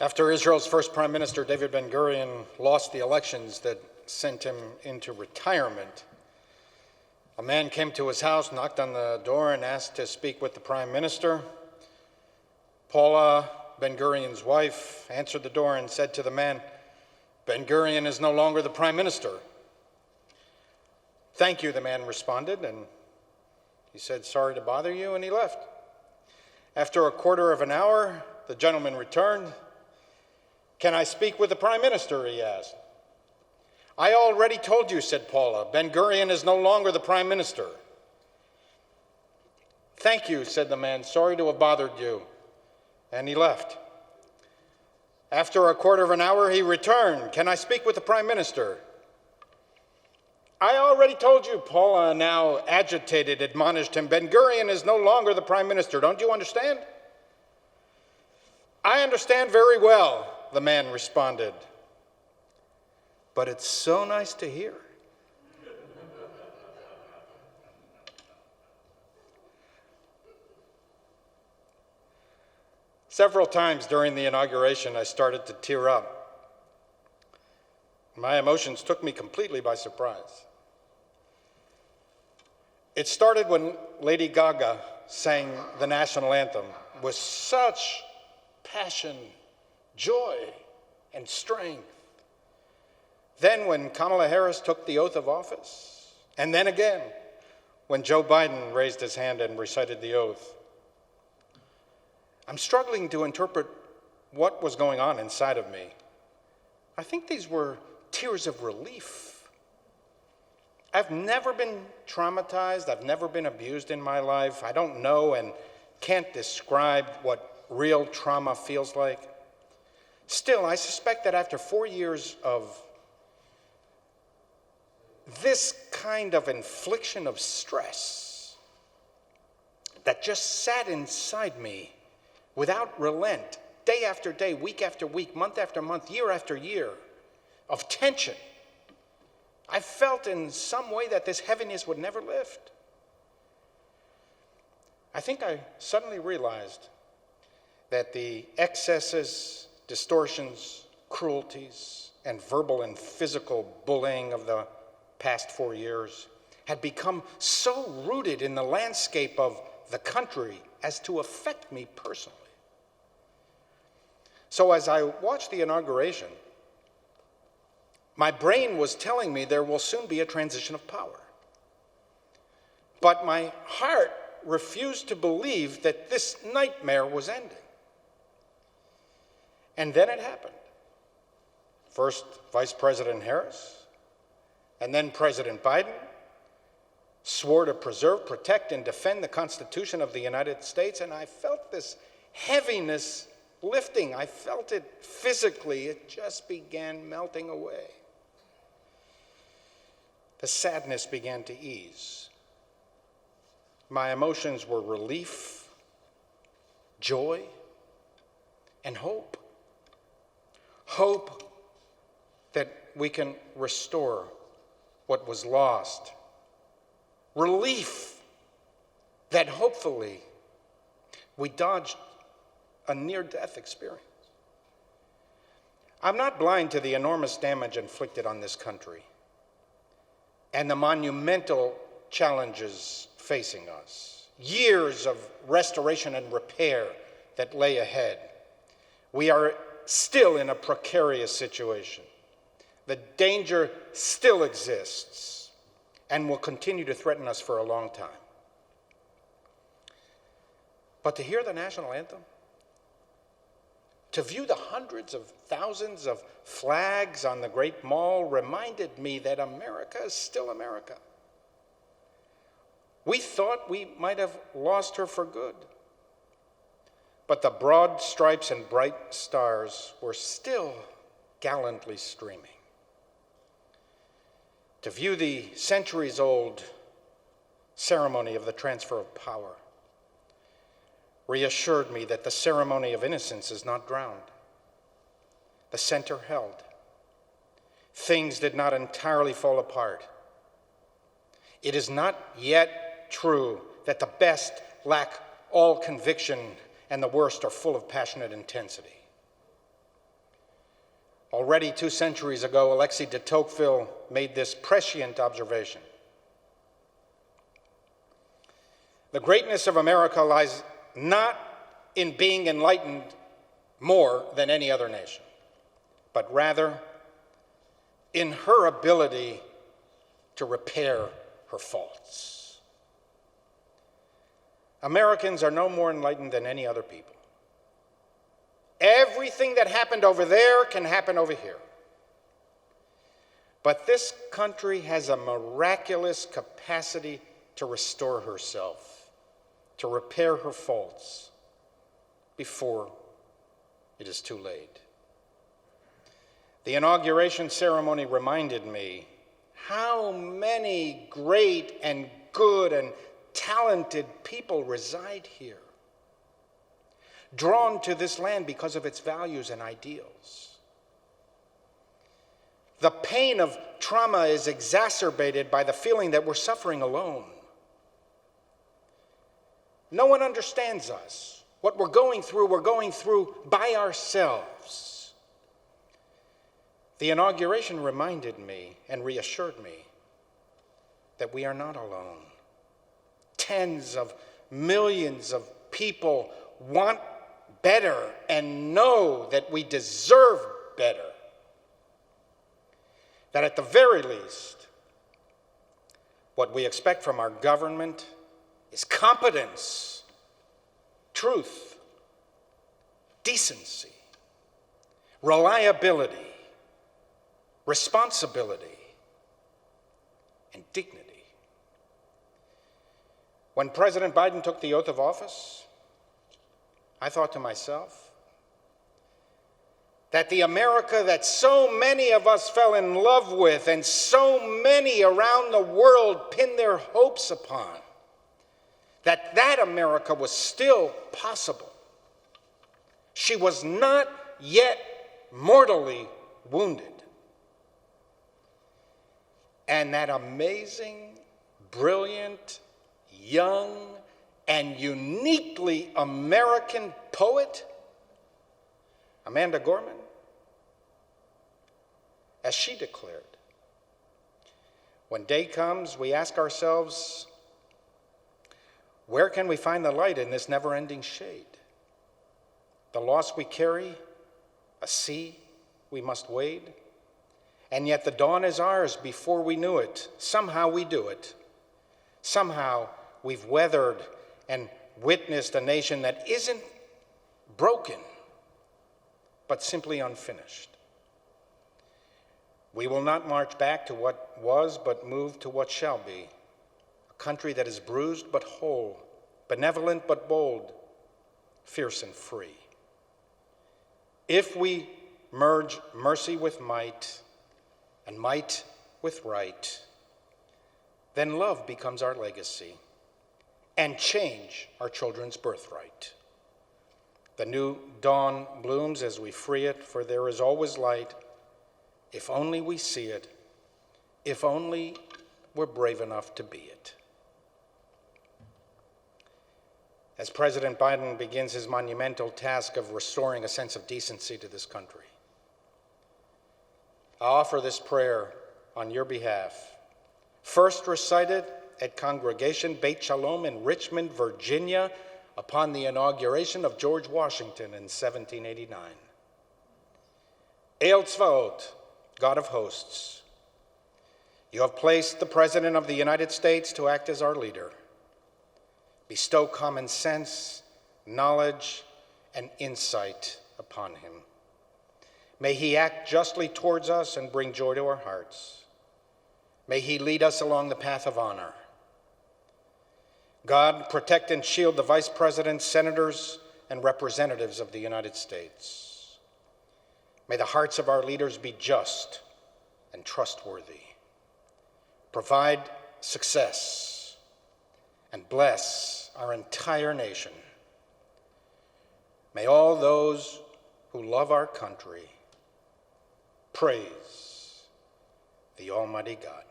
After Israel's first prime minister, David Ben-Gurion, lost the elections that sent him into retirement, a man came to his house, knocked on the door, and asked to speak with the prime minister. Paula, Ben-Gurion's wife, answered the door and said to the man, "Ben-Gurion is no longer the prime minister." "Thank you," the man responded, and he said, "Sorry to bother you," and he left. After a quarter of an hour, the gentleman returned. "Can I speak with the prime minister?" he asked. "I already told you," said Paula. "Ben-Gurion is no longer the prime minister." "Thank you," said the man. "Sorry to have bothered you." And he left. After a quarter of an hour, he returned. "Can I speak with the prime minister?" "I already told you," Paula, now agitated, admonished him. "Ben-Gurion is no longer the prime minister. Don't you understand?" "I understand very well," the man responded. "But it's so nice to hear." Several times during the inauguration, I started to tear up. My emotions took me completely by surprise. It started when Lady Gaga sang the national anthem with such passion, joy, and strength. Then when Kamala Harris took the oath of office, and then again when Joe Biden raised his hand and recited the oath. I'm struggling to interpret what was going on inside of me. I think these were tears of relief. I've never been traumatized. I've never been abused in my life. I don't know and can't describe what real trauma feels like. Still, I suspect that after 4 years of this kind of infliction of stress that just sat inside me without relent, day after day, week after week, month after month, year after year, of tension, I felt in some way that this heaviness would never lift. I think I suddenly realized that the excesses, distortions, cruelties, and verbal and physical bullying of the past 4 years had become so rooted in the landscape of the country as to affect me personally. So as I watched the inauguration, my brain was telling me there will soon be a transition of power. But my heart refused to believe that this nightmare was ending. And then it happened. First, Vice President Harris, and then President Biden swore to preserve, protect, and defend the Constitution of the United States, and I felt this heaviness lifting. I felt it physically. It just began melting away. The sadness began to ease. My emotions were relief, joy, and hope. Hope that we can restore what was lost. Relief that hopefully we dodged a near-death experience. I'm not blind to the enormous damage inflicted on this country and the monumental challenges facing us. Years of restoration and repair that lay ahead. We are still in a precarious situation. The danger still exists and will continue to threaten us for a long time. But to hear the national anthem, to view the hundreds of thousands of flags on the Great Mall reminded me that America is still America. We thought we might have lost her for good, but the broad stripes and bright stars were still gallantly streaming. To view the centuries-old ceremony of the transfer of power reassured me that the ceremony of innocence is not drowned. The center held. Things did not entirely fall apart. It is not yet true that the best lack all conviction and the worst are full of passionate intensity. Already 2 centuries ago, Alexis de Tocqueville made this prescient observation. The greatness of America lies not in being enlightened more than any other nation, but rather in her ability to repair her faults. Americans are no more enlightened than any other people. Everything that happened over there can happen over here. But this country has a miraculous capacity to restore herself, to repair her faults before it is too late. The inauguration ceremony reminded me how many great and good and talented people reside here, drawn to this land because of its values and ideals. The pain of trauma is exacerbated by the feeling that we're suffering alone. No one understands us. What we're going through by ourselves. The inauguration reminded me and reassured me that we are not alone. Tens of millions of people want better and know that we deserve better. That at the very least, what we expect from our government is competence, truth, decency, reliability, responsibility, and dignity. When President Biden took the oath of office, I thought to myself that the America that so many of us fell in love with and so many around the world pinned their hopes upon, that America was still possible. She was not yet mortally wounded. And that amazing, brilliant, young, and uniquely American poet, Amanda Gorman, as she declared, when day comes, we ask ourselves, where can we find the light in this never-ending shade? The loss we carry, a sea we must wade, and yet the dawn is ours before we knew it. Somehow we do it. Somehow we've weathered and witnessed a nation that isn't broken, but simply unfinished. We will not march back to what was, but move to what shall be. A country that is bruised but whole, benevolent but bold, fierce and free. If we merge mercy with might and might with right, then love becomes our legacy and change our children's birthright. The new dawn blooms as we free it, for there is always light, if only we see it, if only we're brave enough to be it. As President Biden begins his monumental task of restoring a sense of decency to this country, I offer this prayer on your behalf, first recited at Congregation Beit Shalom in Richmond, Virginia, upon the inauguration of George Washington in 1789. El Tzvaot, God of hosts, you have placed the President of the United States to act as our leader. Bestow common sense, knowledge, and insight upon him. May he act justly towards us and bring joy to our hearts. May he lead us along the path of honor. God, protect and shield the vice presidents, senators, and representatives of the United States. May the hearts of our leaders be just and trustworthy. Provide success and bless our entire nation. May all those who love our country praise the Almighty God.